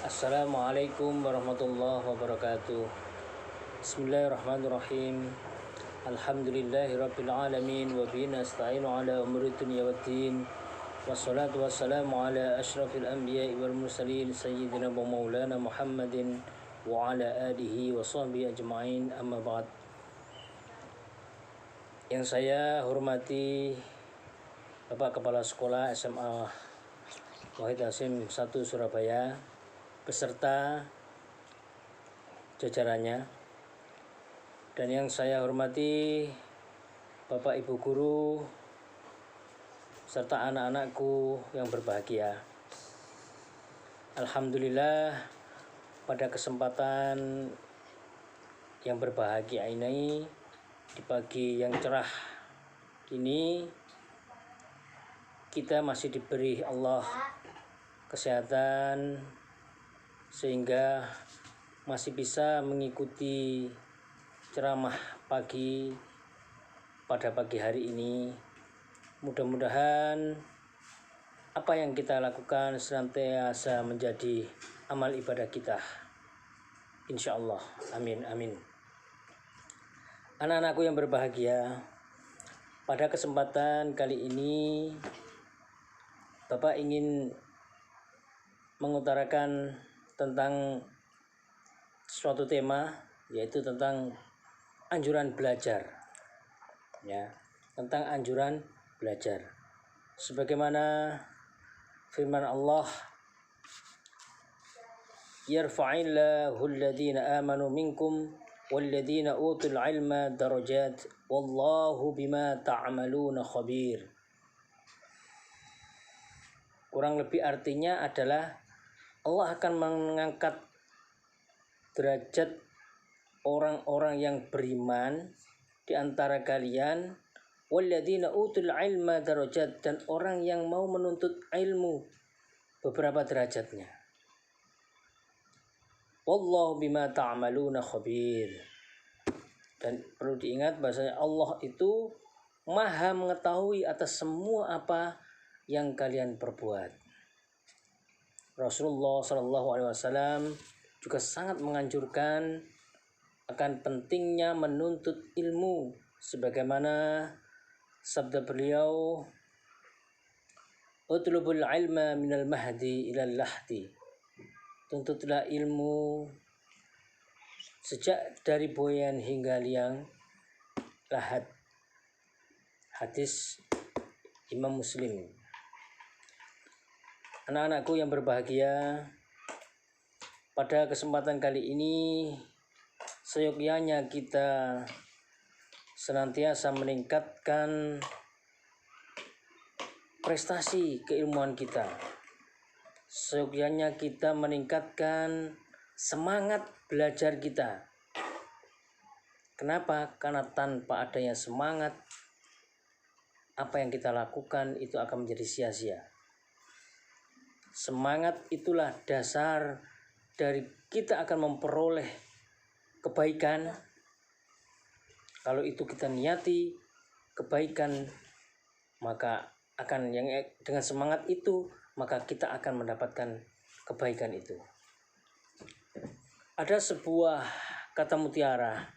Assalamualaikum warahmatullahi wabarakatuh. Bismillahirrahmanirrahim. Alhamdulillahirabbil alamin wa bihi nasta'inu ala umuri dunya waddin. Wassalatu wassalamu ala asyrafil anbiya'i wal mursalin sayyidina wa maulana Muhammadin wa ala alihi wa sahbihi ajma'in, amma ba'd. Yang saya hormati Bapak Kepala Sekolah SMA Wahid Hasim 1 Surabaya beserta jajarannya, dan yang saya hormati Bapak Ibu guru serta anak-anakku yang berbahagia. Alhamdulillah, pada kesempatan yang berbahagia ini, di pagi yang cerah ini, kita masih diberi Allah kesehatan sehingga masih bisa mengikuti ceramah pagi pada pagi hari ini. Mudah-mudahan apa yang kita lakukan senantiasa menjadi amal ibadah kita, insya Allah. Amin amin. Anak-anakku yang berbahagia, pada kesempatan kali ini Bapak ingin mengutarakan tentang suatu tema, yaitu tentang anjuran belajar, ya, tentang anjuran belajar. Sebagaimana firman Allah, yarfa'illahu alladhina amanu minkum walladhina utul ilma darajat wallahu bima ta'maluna khabir. Kurang lebih artinya adalah Allah akan mengangkat derajat orang-orang yang beriman di antara kalian, walladzina utul ilma darajat, dan orang yang mau menuntut ilmu beberapa derajatnya. Wallahu bima ta'maluna khabir. Dan perlu diingat bahwasanya Allah itu Maha mengetahui atas semua apa yang kalian perbuat. Rasulullah SAW juga sangat menganjurkan akan pentingnya menuntut ilmu, sebagaimana sabda beliau, utlubul ilma minal mahdi ilal lahdi, tuntutlah ilmu sejak dari buayan hingga liang lahat. Hadis Imam Muslim. Anak-anakku yang berbahagia, pada kesempatan kali ini seyogyanya kita senantiasa meningkatkan prestasi keilmuan kita. Seyogyanya kita meningkatkan semangat belajar kita. Kenapa? Karena tanpa adanya semangat, apa yang kita lakukan itu akan menjadi sia-sia. Semangat itulah dasar dari kita akan memperoleh kebaikan. Kalau itu kita niati kebaikan, maka akan dengan semangat itu maka kita akan mendapatkan kebaikan itu. Ada sebuah kata mutiara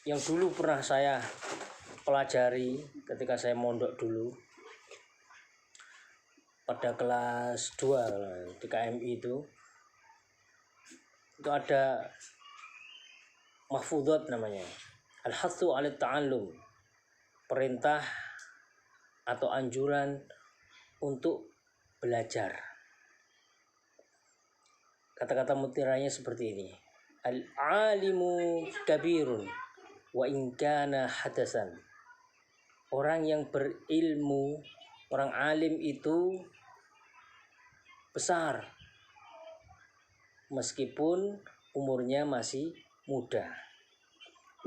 yang dulu pernah saya pelajari ketika saya mondok dulu pada kelas 2 di KMI itu ada mahfudhat namanya, al-hathu 'ala ta'allum, perintah atau anjuran untuk belajar. Kata-kata mutiranya seperti ini, al-alimu kabirun wa in kana hadasan. Orang yang berilmu, orang alim itu besar meskipun umurnya masih muda.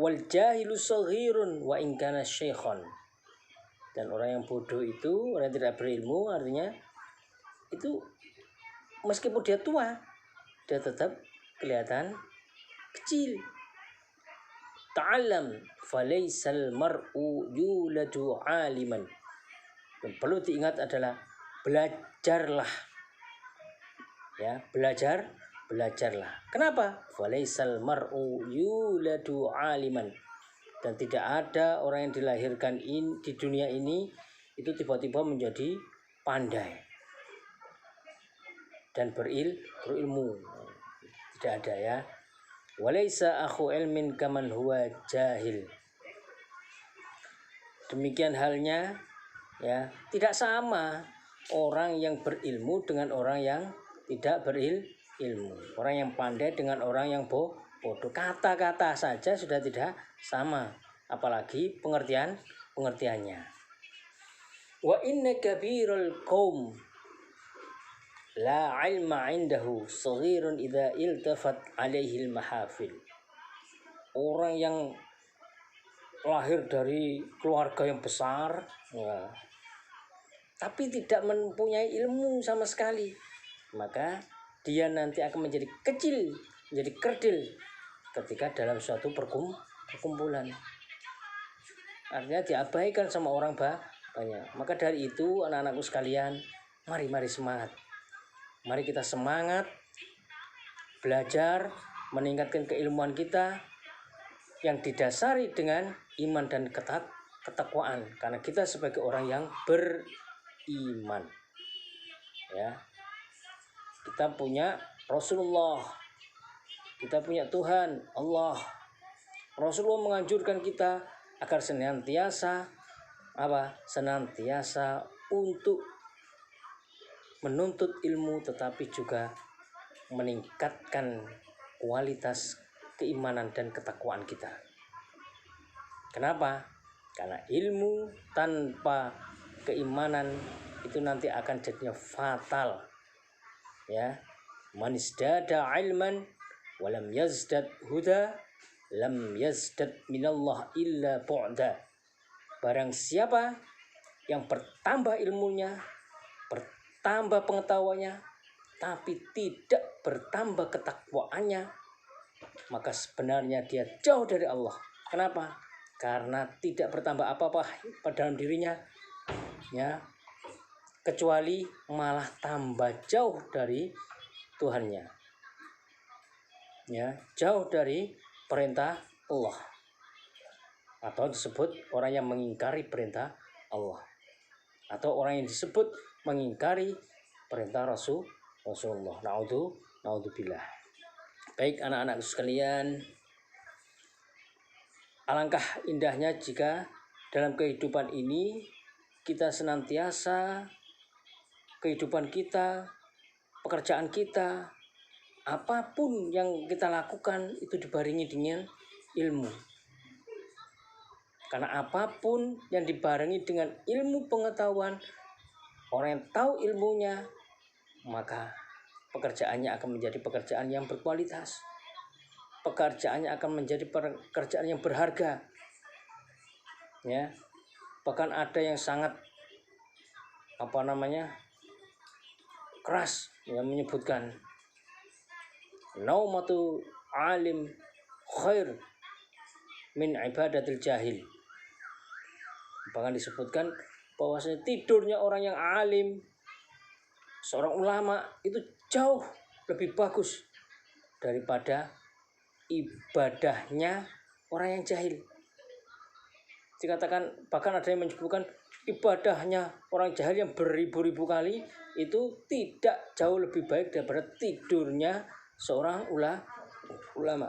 Wal jahilu saghirun wa in kana syaikhan. Dan orang yang bodoh itu, orang yang tidak berilmu, artinya itu meskipun dia tua, dia tetap kelihatan kecil. Ta'allam falaisal mar'u yuladu 'aliman. Yang perlu diingat adalah belajarlah. Ya, belajarlah. Kenapa? Walaisal mar'u yuladu aliman. Dan tidak ada orang yang dilahirkan di dunia ini itu tiba-tiba menjadi pandai dan berilmu. Tidak ada ya. Walaisa akhu ilmin kaman huwa jahil. Demikian halnya ya, tidak sama orang yang berilmu dengan orang yang tidak berilmu. Orang yang pandai dengan orang yang bodoh. Kata-kata saja sudah tidak sama, apalagi pengertiannya. Wa inna kabirul qaum la ilma indahu saghirun idza iltafat alaihi al-mahafil. Orang yang lahir dari keluarga yang besar ya, tapi tidak mempunyai ilmu sama sekali, maka dia nanti akan menjadi kecil, menjadi kerdil ketika dalam suatu perkumpulan. Artinya diabaikan sama orang banyak. Maka dari itu anak-anakku sekalian, mari semangat. Mari kita semangat belajar, meningkatkan keilmuan kita yang didasari dengan iman dan ketakwaan, karena kita sebagai orang yang beriman ya. Kita punya Rasulullah, kita punya Tuhan Allah. Rasulullah menganjurkan kita agar senantiasa untuk menuntut ilmu, tetapi juga meningkatkan kualitas keimanan dan ketakwaan kita. Kenapa? Karena ilmu tanpa keimanan itu nanti akan jadinya fatal. Ya, man isdada ilman walam yazdad huda lam yazdad minallah illa bu'da. Barang siapa yang bertambah ilmunya, bertambah pengetahuannya, tapi tidak bertambah ketakwaannya, maka sebenarnya dia jauh dari Allah. Kenapa? Karena tidak bertambah apa-apa pada dalam dirinya ya, kecuali malah tambah jauh dari Tuhannya ya, jauh dari perintah Allah, atau disebut orang yang mengingkari perintah Allah, atau orang yang disebut mengingkari perintah Rasulullah. Naudzubillah. Baik anak-anak sekalian, alangkah indahnya jika dalam kehidupan ini kita senantiasa, kehidupan kita, pekerjaan kita, apapun yang kita lakukan itu dibarengi dengan ilmu. Karena apapun yang dibarengi dengan ilmu pengetahuan, orang yang tahu ilmunya, maka pekerjaannya akan menjadi pekerjaan yang berkualitas. Pekerjaannya akan menjadi pekerjaan yang berharga. Ya. Bahkan ada yang sangat keras yang menyebutkan naumatu alim khair min ibadatil jahil. Bahkan disebutkan bahwasanya tidurnya orang yang alim, seorang ulama, itu jauh lebih bagus daripada ibadahnya orang yang jahil. Dikatakan, bahkan ada yang menyebutkan ibadahnya orang jahil yang beribu-ribu kali itu tidak jauh lebih baik daripada tidurnya seorang ulama.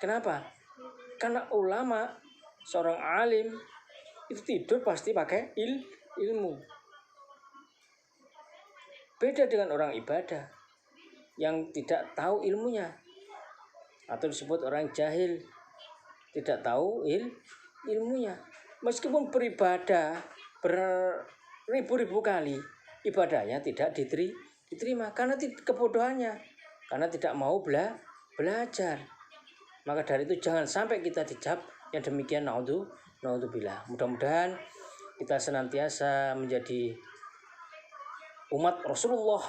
Kenapa? Karena ulama, seorang alim, itu tidur pasti pakai ilmu. Beda dengan orang ibadah yang tidak tahu ilmunya, atau disebut orang jahil, tidak tahu ilmunya. Meskipun beribadah beribu-ribu kali, ibadahnya tidak diterima karena kebodohannya, karena tidak mau belajar. Maka dari itu jangan sampai kita dicap yang demikian. Naudzubillah. Mudah-mudahan kita senantiasa menjadi umat Rasulullah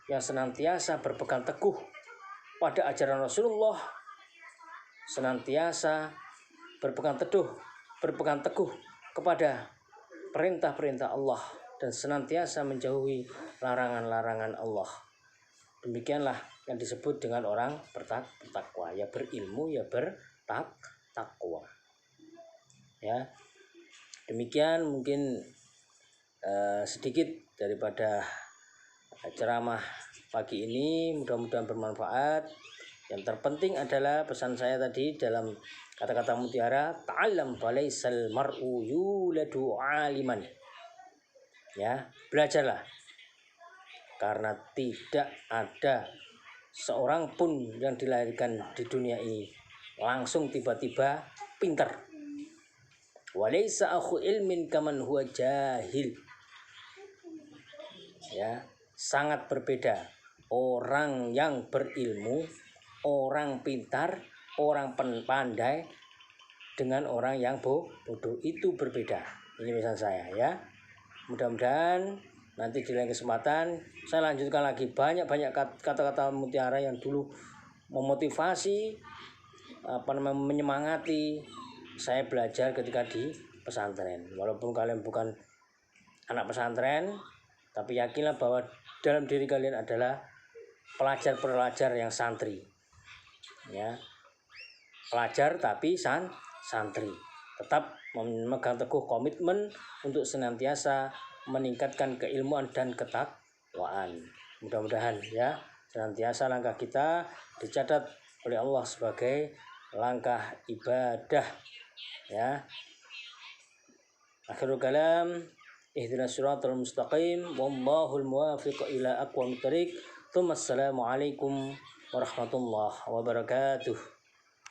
yang senantiasa berpegang teguh pada ajaran Rasulullah, senantiasa berpegang teguh kepada perintah-perintah Allah, dan senantiasa menjauhi larangan-larangan Allah. Demikianlah yang disebut dengan orang bertakwa, ya berilmu ya bertakwa. Ya, demikian mungkin sedikit daripada ceramah pagi ini, mudah-mudahan bermanfaat. Yang terpenting adalah pesan saya tadi dalam kata-kata mutiara, ta'allam falaisal mar'u yuladu aliman. Ya, belajarlah. Karena tidak ada seorang pun yang dilahirkan di dunia ini langsung tiba-tiba pintar. Walaysa akhu ilmin kaman huwa jahil. Ya, sangat berbeda orang yang berilmu, orang pintar, orang pandai dengan orang yang bodoh, itu berbeda. Ini pesan saya ya. Mudah-mudahan nanti di lain kesempatan saya lanjutkan lagi banyak kata-kata mutiara yang dulu memotivasi, menyemangati saya belajar ketika di pesantren. Walaupun kalian bukan anak pesantren, tapi yakinlah bahwa dalam diri kalian adalah pelajar-pelajar yang santri. Ya. Pelajar tapi santri. Tetap memegang teguh komitmen untuk senantiasa meningkatkan keilmuan dan ketakwaan. Mudah-mudahan ya senantiasa langkah kita dicatat oleh Allah sebagai langkah ibadah. Ya. Akhirul kalam, ihdinas siratal mustaqim, wallahul muwaffiq ila aqwamit thoriq. Assalamualaikum warahmatullahi wabarakatuh.